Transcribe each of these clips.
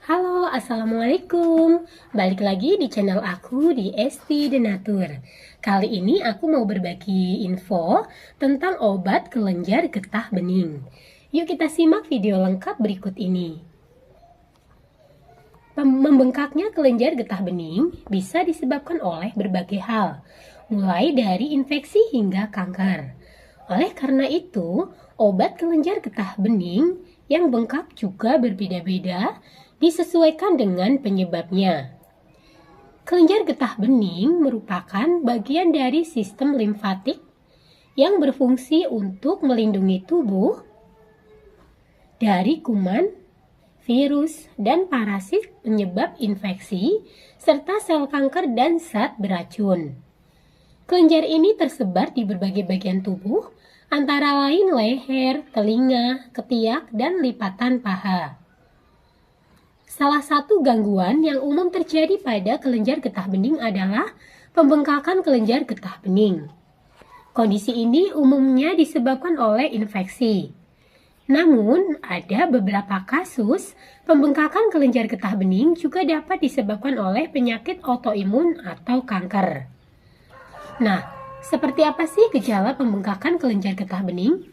Halo, Assalamualaikum. Balik lagi di channel aku di Esti Denatur. Kali ini aku mau berbagi info tentang obat kelenjar getah bening. Yuk kita simak video lengkap berikut ini. Membengkaknya kelenjar getah bening bisa disebabkan oleh berbagai hal, mulai dari infeksi hingga kanker. Oleh karena itu, obat kelenjar getah bening yang bengkak juga berbeda-beda disesuaikan dengan penyebabnya. Kelenjar getah bening merupakan bagian dari sistem limfatik yang berfungsi untuk melindungi tubuh dari kuman, virus, dan parasit penyebab infeksi, serta sel kanker dan zat beracun. Kelenjar ini tersebar di berbagai bagian tubuh, antara lain leher, telinga, ketiak, dan lipatan paha. Salah satu gangguan yang umum terjadi pada kelenjar getah bening adalah pembengkakan kelenjar getah bening. Kondisi ini umumnya disebabkan oleh infeksi. Namun, ada beberapa kasus pembengkakan kelenjar getah bening juga dapat disebabkan oleh penyakit autoimun atau kanker. Nah, seperti apa sih gejala pembengkakan kelenjar getah bening?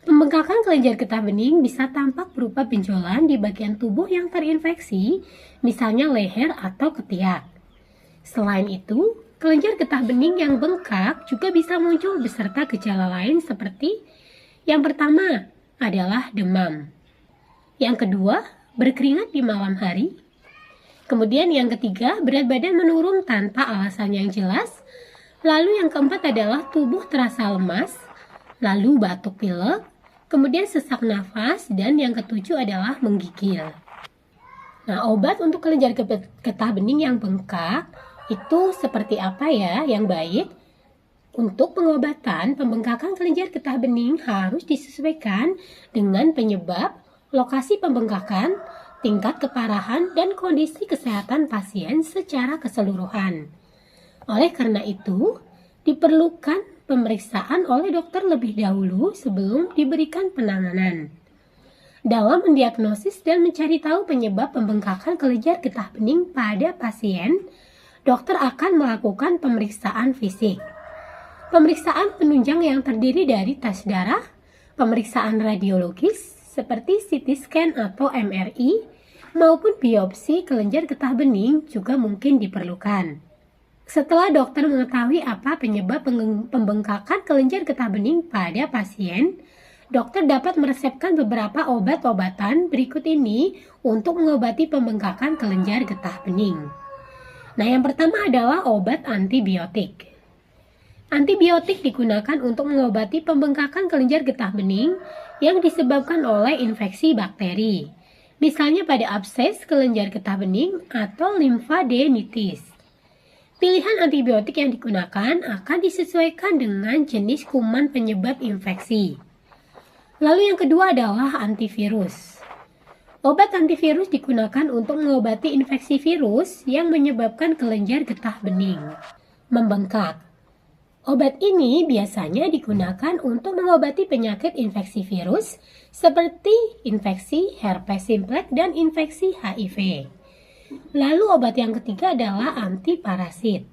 Pembengkakan kelenjar getah bening bisa tampak berupa benjolan di bagian tubuh yang terinfeksi, misalnya leher atau ketiak. Selain itu, kelenjar getah bening yang bengkak juga bisa muncul beserta gejala lain seperti yang pertama adalah demam. Yang kedua, berkeringat di malam hari. Kemudian yang ketiga, berat badan menurun tanpa alasan yang jelas. Lalu yang keempat adalah tubuh terasa lemas, lalu batuk pilek, kemudian sesak nafas, dan yang ketujuh adalah menggigil. Nah, obat untuk kelenjar getah bening yang bengkak itu seperti apa ya yang baik? Untuk pengobatan pembengkakan kelenjar getah bening harus disesuaikan dengan penyebab, lokasi pembengkakan, tingkat keparahan, dan kondisi kesehatan pasien secara keseluruhan. Oleh karena itu, diperlukan pemeriksaan oleh dokter lebih dahulu sebelum diberikan penanganan. Dalam mendiagnosis dan mencari tahu penyebab pembengkakan kelenjar getah bening pada pasien, dokter akan melakukan pemeriksaan fisik. Pemeriksaan penunjang yang terdiri dari tes darah, pemeriksaan radiologis seperti CT scan atau MRI, maupun biopsi kelenjar getah bening juga mungkin diperlukan. Setelah dokter mengetahui apa penyebab pembengkakan kelenjar getah bening pada pasien, dokter dapat meresepkan beberapa obat-obatan berikut ini untuk mengobati pembengkakan kelenjar getah bening. Nah, yang pertama adalah obat antibiotik. Antibiotik digunakan untuk mengobati pembengkakan kelenjar getah bening yang disebabkan oleh infeksi bakteri, misalnya pada abses kelenjar getah bening atau limfadenitis. Pilihan antibiotik yang digunakan akan disesuaikan dengan jenis kuman penyebab infeksi. Lalu yang kedua adalah antivirus. Obat antivirus digunakan untuk mengobati infeksi virus yang menyebabkan kelenjar getah bening membengkak. Obat ini biasanya digunakan untuk mengobati penyakit infeksi virus seperti infeksi herpes simplex dan infeksi HIV. Lalu obat yang ketiga adalah antiparasit.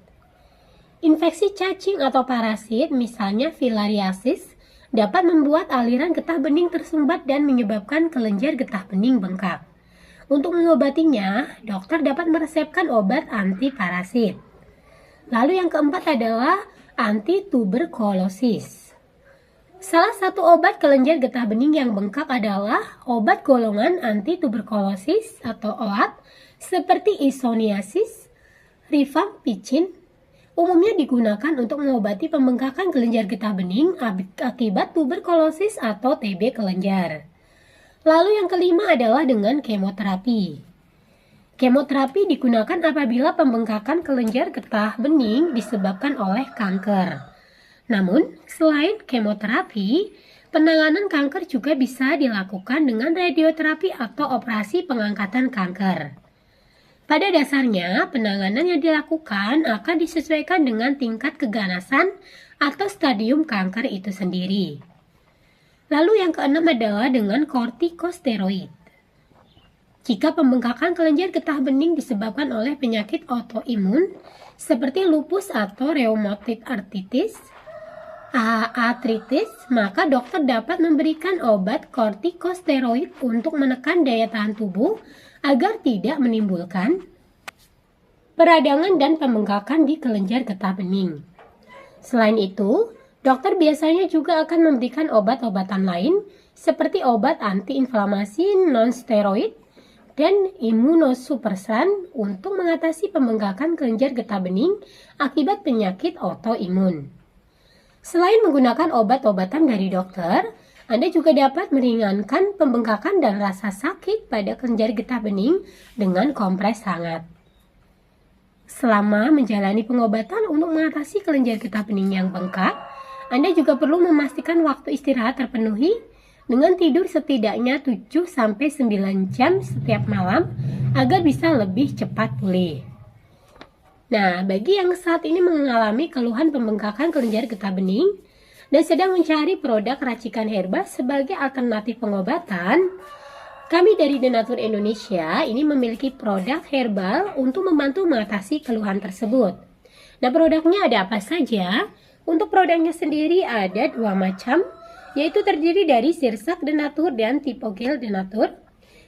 Infeksi cacing atau parasit, misalnya filariasis, dapat membuat aliran getah bening tersumbat dan menyebabkan kelenjar getah bening bengkak. Untuk mengobatinya, dokter dapat meresepkan obat antiparasit. Lalu yang keempat adalah antituberkulosis. Salah satu obat kelenjar getah bening yang bengkak adalah obat golongan antituberkulosis atau OAT seperti isoniazid, rifampicin. Umumnya digunakan untuk mengobati pembengkakan kelenjar getah bening akibat tuberkulosis atau TB kelenjar. Lalu yang kelima adalah dengan kemoterapi. Kemoterapi digunakan apabila pembengkakan kelenjar getah bening disebabkan oleh kanker. Namun, selain kemoterapi, penanganan kanker juga bisa dilakukan dengan radioterapi atau operasi pengangkatan kanker. Pada dasarnya, penanganan yang dilakukan akan disesuaikan dengan tingkat keganasan atau stadium kanker itu sendiri. Lalu yang keenam adalah dengan kortikosteroid. Jika pembengkakan kelenjar getah bening disebabkan oleh penyakit autoimun seperti lupus atau rheumatoid arthritis, maka dokter dapat memberikan obat kortikosteroid untuk menekan daya tahan tubuh agar tidak menimbulkan peradangan dan pembengkakan di kelenjar getah bening. Selain itu, dokter biasanya juga akan memberikan obat-obatan lain seperti obat antiinflamasi non-steroid dan imunosupresan untuk mengatasi pembengkakan kelenjar getah bening akibat penyakit autoimun. Selain menggunakan obat-obatan dari dokter, Anda juga dapat meringankan pembengkakan dan rasa sakit pada kelenjar getah bening dengan kompres hangat. Selama menjalani pengobatan untuk mengatasi kelenjar getah bening yang bengkak, Anda juga perlu memastikan waktu istirahat terpenuhi dengan tidur setidaknya 7-9 jam setiap malam agar bisa lebih cepat pulih. Nah, bagi yang saat ini mengalami keluhan pembengkakan kelenjar getah bening dan sedang mencari produk racikan herbal sebagai alternatif pengobatan, kami dari Denatur Indonesia ini memiliki produk herbal untuk membantu mengatasi keluhan tersebut. Nah, produknya ada apa saja? Untuk produknya sendiri ada 2 macam, yaitu terdiri dari Sirsak Denatur dan Tipogel Denatur,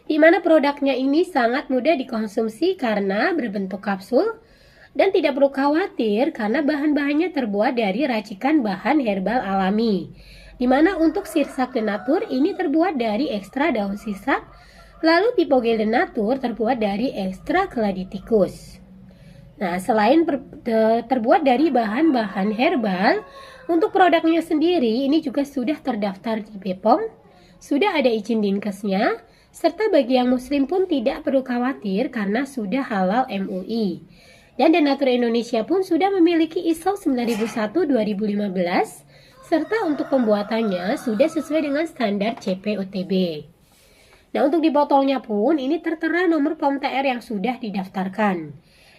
di mana produknya ini sangat mudah dikonsumsi karena berbentuk kapsul dan tidak perlu khawatir karena bahan-bahannya terbuat dari racikan bahan herbal alami. Di mana untuk Sirsak Denatur ini terbuat dari ekstra daun sirsak, lalu Tipogel Denatur terbuat dari ekstra keladi tikus. Nah, selain terbuat dari bahan-bahan herbal, untuk produknya sendiri ini juga sudah terdaftar di BPOM, sudah ada izin Dinkesnya, serta bagi yang muslim pun tidak perlu khawatir karena sudah halal MUI. Dan Denatur Indonesia pun sudah memiliki ISO 9001-2015, serta untuk pembuatannya sudah sesuai dengan standar CPOTB. Nah, untuk di botolnya pun ini tertera nomor POM TR yang sudah didaftarkan.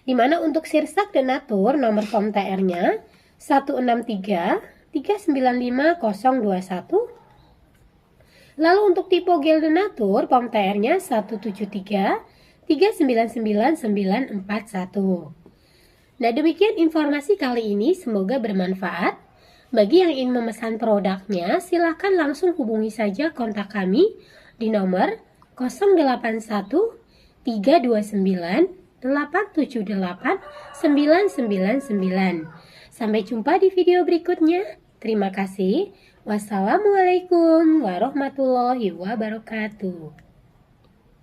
Di mana untuk Sirsak Denatur nomor POM TR-nya 163-395-021. Lalu untuk Tipogel Denatur POM TR-nya 173-399-941. Nah, demikian informasi kali ini, semoga bermanfaat. Bagi yang ingin memesan produknya, silakan langsung hubungi saja kontak kami di nomor 081 329 878 999. Sampai jumpa di video berikutnya. Terima kasih. Wassalamualaikum warahmatullahi wabarakatuh.